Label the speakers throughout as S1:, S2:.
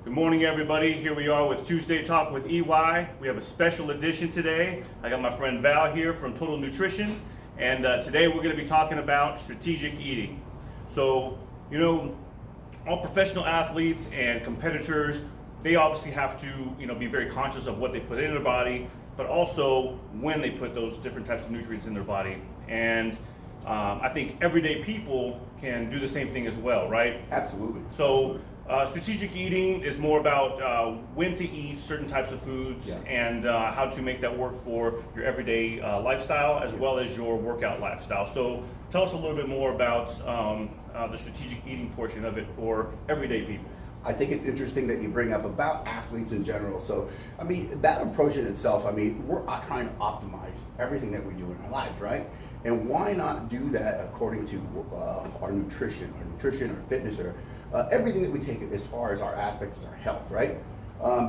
S1: Good morning, everybody. Here we are with Tuesday Talk with EY. We have a special edition today. I got my friend Val here from Total Nutrition, and today we're going to be talking about strategic eating. So, all professional athletes and competitors, they obviously have to, be very conscious of what they put in their body, but also when they put those different types of nutrients in their body. And I think everyday people can do the same thing as well, right?
S2: Absolutely.
S1: So. Strategic eating is more about when to eat certain types of foods and how to make that work for your everyday lifestyle as well as your workout lifestyle. So tell us a little bit more about the strategic eating portion of it for everyday people.
S2: I think it's interesting that you bring up about athletes in general. So, that approach in itself, we're trying to optimize everything that we do in our lives, right? And why not do that according to our nutrition, our fitness, or everything that we take as far as our aspects of our health, right?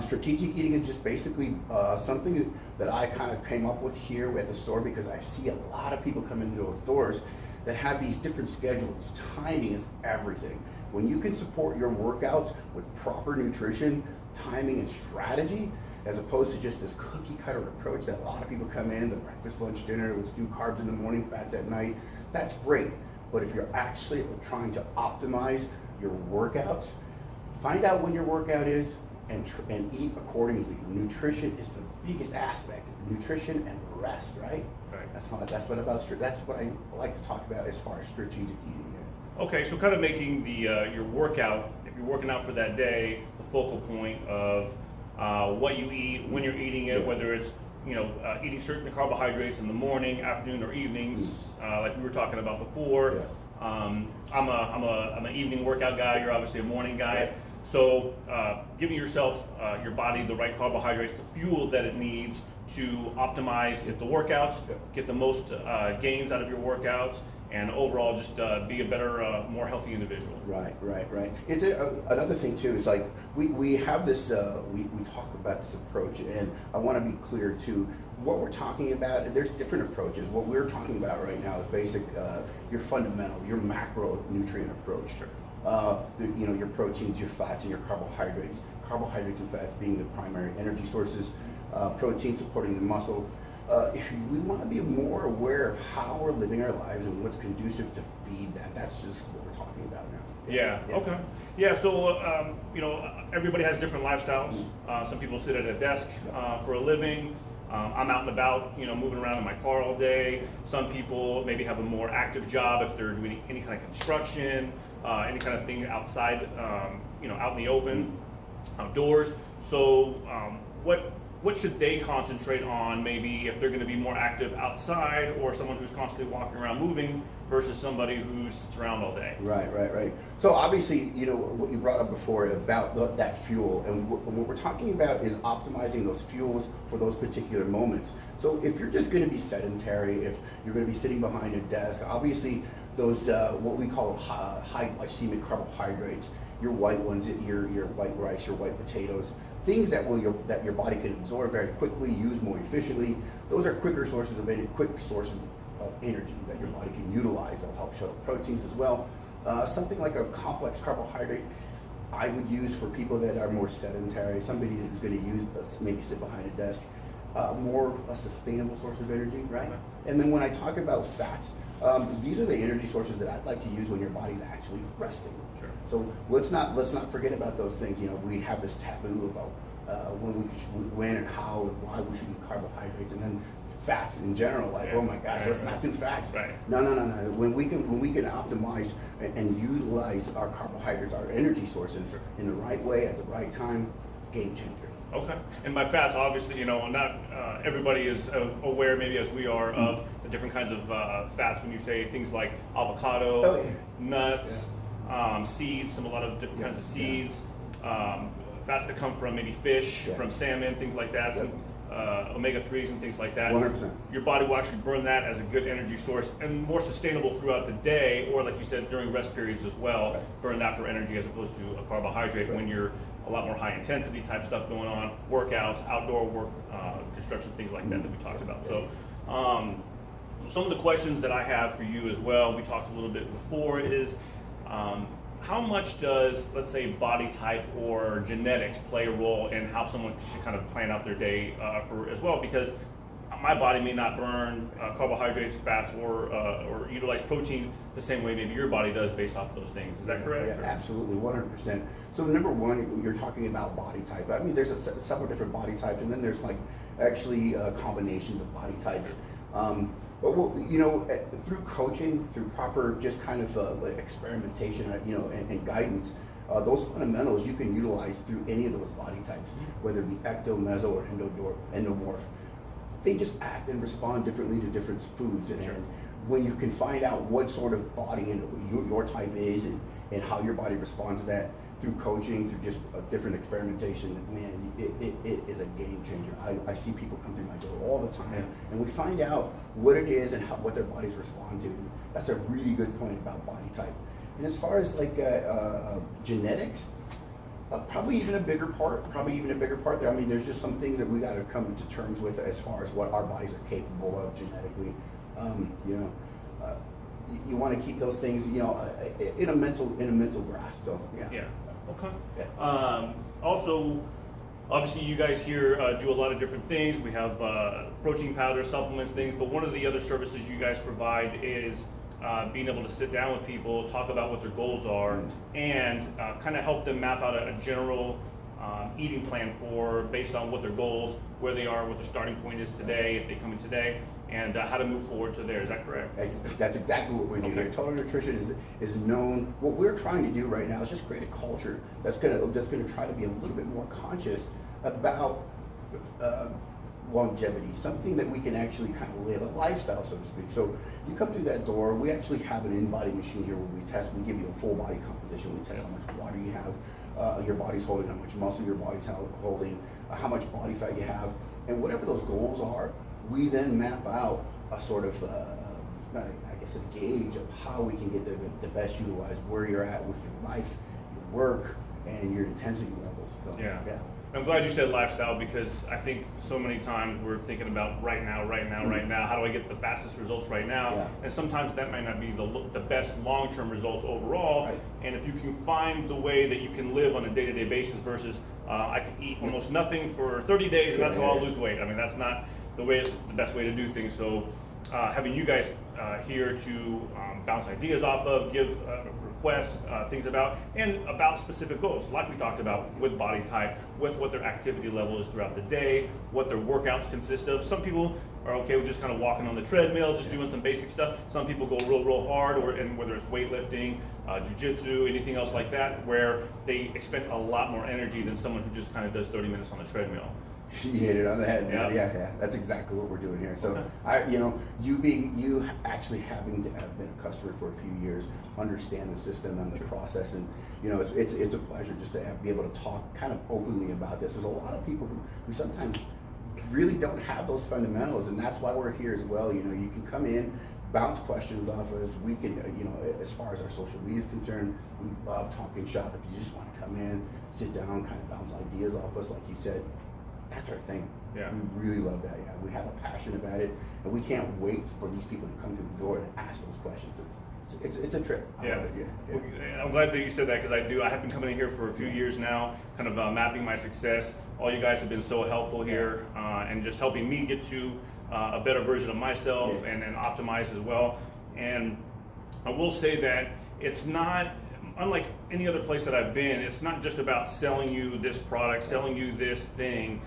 S2: Strategic eating is just basically something that I kind of came up with here at the store because I see a lot of people come into those stores that have these different schedules. Timing is everything. When you can support your workouts with proper nutrition, timing, and strategy, as opposed to just this cookie cutter approach that a lot of people come in, the breakfast, lunch, dinner, let's do carbs in the morning, fats at night, that's great. But if you're actually trying to optimize your workouts, find out when your workout is and eat accordingly. Nutrition is the biggest aspect. Nutrition and rest, right?
S1: Right.
S2: That's what I like to talk about as far as strategic eating.
S1: Okay, so kind of making the your workout, if you're working out for that day, the focal point of what you eat, when you're eating it, whether it's eating certain carbohydrates in the morning, afternoon, or evenings, like we were talking about before. I'm an evening workout guy. You're obviously a morning guy.
S2: Right.
S1: So giving yourself, your body, the right carbohydrates, the fuel that it needs to optimize the workouts, get the most gains out of your workouts, and overall just be a better, more healthy individual.
S2: Right. It's another thing too. Is like we have this. We talk about this approach, and I want to be clear too. What we're talking about, there's different approaches. What we're talking about right now is basic, your fundamental, your macronutrient approach. Your proteins, your fats, and your carbohydrates. Carbohydrates and fats being the primary energy sources. Protein supporting the muscle. We want to be more aware of how we're living our lives and what's conducive to feed that. That's just what we're talking about now.
S1: Yeah. Okay. Yeah. So everybody has different lifestyles. Some people sit at a desk for a living. I'm out and about, moving around in my car all day. Some people maybe have a more active job if they're doing any kind of construction, any kind of thing outside, out in the open, outdoors. So what should they concentrate on, maybe if they're going to be more active outside, or someone who's constantly walking around moving versus somebody who sits around all day?
S2: Right. So obviously, what you brought up before about that fuel, and what we're talking about is optimizing those fuels for those particular moments. So if you're just going to be sedentary, if you're going to be sitting behind a desk, obviously those what we call high glycemic carbohydrates, your white ones, your white rice, your white potatoes, things that your body can absorb very quickly, use more efficiently. Those are quick sources of energy that your body can utilize. They'll help show proteins as well. Something like a complex carbohydrate, I would use for people that are more sedentary. Somebody who's going to use maybe sit behind a desk. More a sustainable source of energy, right? Okay. And then when I talk about fats, these are the energy sources that I'd like to use when your body's actually resting.
S1: Sure.
S2: So let's not forget about those things. We have this taboo about when and how and why we should eat carbohydrates, and then fats in general. Oh my gosh, let's not do fats.
S1: Right.
S2: No. When we can optimize and utilize our carbohydrates, our energy sources in the right way at the right time, game changer.
S1: Okay. And by fats, obviously, not everybody is aware, maybe as we are, of the different kinds of fats. When you say things like avocado, nuts, seeds, a lot of different kinds of seeds, fats that come from maybe fish, from salmon, things like that. Some omega-3s and things like that.
S2: 100%.
S1: Your body will actually burn that as a good energy source and more sustainable throughout the day, or like you said, during rest periods as well. Right. Burn that for energy as opposed to a carbohydrate when you're a lot more high intensity type stuff going on, workouts, outdoor work, construction, things like that we talked about. So some of the questions that I have for you as well, we talked a little bit before, is how much does, let's say, body type or genetics play a role in how someone should kind of plan out their day for as well? Because my body may not burn carbohydrates, fats, or utilize protein the same way maybe your body does based off of those things. Is that correct?
S2: Yeah, absolutely, 100%. So number one, you're talking about body type. I mean, there's several different body types, and then there's like actually combinations of body types. But through coaching, through proper just kind of like experimentation, and guidance, those fundamentals you can utilize through any of those body types, whether it be ecto, meso, or endomorph. They just act and respond differently to different foods, and when you can find out what sort of body and your type is, and how your body responds to that through coaching, through just a different experimentation, man, it is a game changer. I see people come through my door all the time, and we find out what it is and what their bodies respond to. And that's a really good point about body type. And as far as like genetics, probably even a bigger part there. I mean, there's just some things that we got to come to terms with as far as what our bodies are capable of genetically. You want to keep those things, in a mental grasp. So
S1: Yeah. Okay.
S2: Yeah.
S1: Also, obviously, you guys here do a lot of different things. We have protein powder, supplements, things. But one of the other services you guys provide is being able to sit down with people, talk about what their goals are, and kind of help them map out a general eating plan based on what their goals, where they are, what their starting point is today, if they come in today, and how to move forward to there. Is that correct?
S2: That's exactly what we're doing here. Total Nutrition is known. What we're trying to do right now is just create a culture that's gonna try to be a little bit more conscious about longevity, something that we can actually kind of live, a lifestyle, so to speak. So you come through that door, we actually have an in-body machine here where we give you a full body composition. We test how much water you have, your body's holding, how much muscle your body's holding, how much body fat you have, and whatever those goals are, we then map out a sort of, I guess, a gauge of how we can get the best utilized where you're at with your life, your work, and your intensity levels. So,
S1: yeah. I'm glad you said lifestyle, because I think so many times we're thinking about right now. How do I get the fastest results right now?
S2: Yeah.
S1: And sometimes that might not be the best long-term results overall.
S2: Right.
S1: And if you can find the way that you can live on a day-to-day basis versus I can eat almost nothing for 30 days and that's how I'll lose weight. I mean, that's not the best way to do things. So having you guys here to bounce ideas off of, give requests, things about specific goals, like we talked about with body type, with what their activity level is throughout the day, what their workouts consist of. Some people are okay with just kind of walking on the treadmill, just doing some basic stuff. Some people go real hard, and whether it's weightlifting, jiu-jitsu, anything else like that, where they expend a lot more energy than someone who just kind of does 30 minutes on the treadmill.
S2: You hit it on the head.
S1: Yeah.
S2: Yeah. That's exactly what we're doing here. So, you actually having to have been a customer for a few years, understand the system and the process, and it's a pleasure just to be able to talk kind of openly about this. There's a lot of people who sometimes really don't have those fundamentals, and that's why we're here as well. You can come in, bounce questions off us. We can, as far as our social media is concerned, we love talking shop. If you just want to come in, sit down, kind of bounce ideas off us, like you said. That's our thing.
S1: Yeah.
S2: We really love that. Yeah, we have a passion about it, and we can't wait for these people to come through the door and ask those questions. It's a trip. I love it. Yeah.
S1: Well, I'm glad that you said that, because I have been coming in here for a few years now, kind of mapping my success. All you guys have been so helpful here, and just helping me get to a better version of myself and optimize as well. And I will say that it's not, unlike any other place that I've been, it's not just about selling you this product, selling you this thing.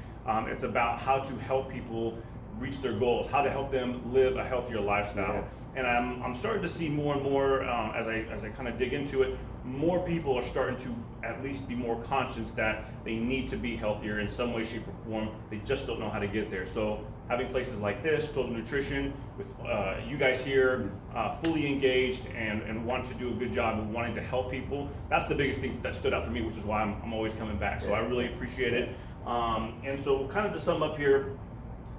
S1: It's about how to help people reach their goals, how to help them live a healthier lifestyle.
S2: Yeah.
S1: And I'm starting to see more and more as I kind of dig into it, more people are starting to at least be more conscious that they need to be healthier in some way, shape, or form. They just don't know how to get there. So having places like this, Total Nutrition, with you guys here, fully engaged and want to do a good job and wanting to help people, that's the biggest thing that stood out for me, which is why I'm always coming back. So I really appreciate it. And so kind of to sum up here,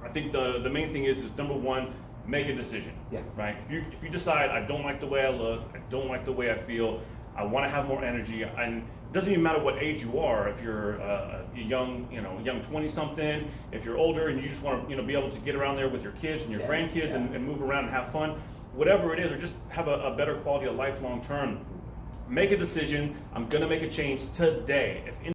S1: I think the main thing is number one, make a decision.
S2: Yeah.
S1: Right. If you decide I don't like the way I look, I don't like the way I feel, I want to have more energy, and it doesn't even matter what age you are. If you're a young 20-something, if you're older and you just want to be able to get around there with your kids and your grandkids and move around and have fun, whatever it is, or just have a better quality of life long term. make a decision. I'm gonna make a change today. If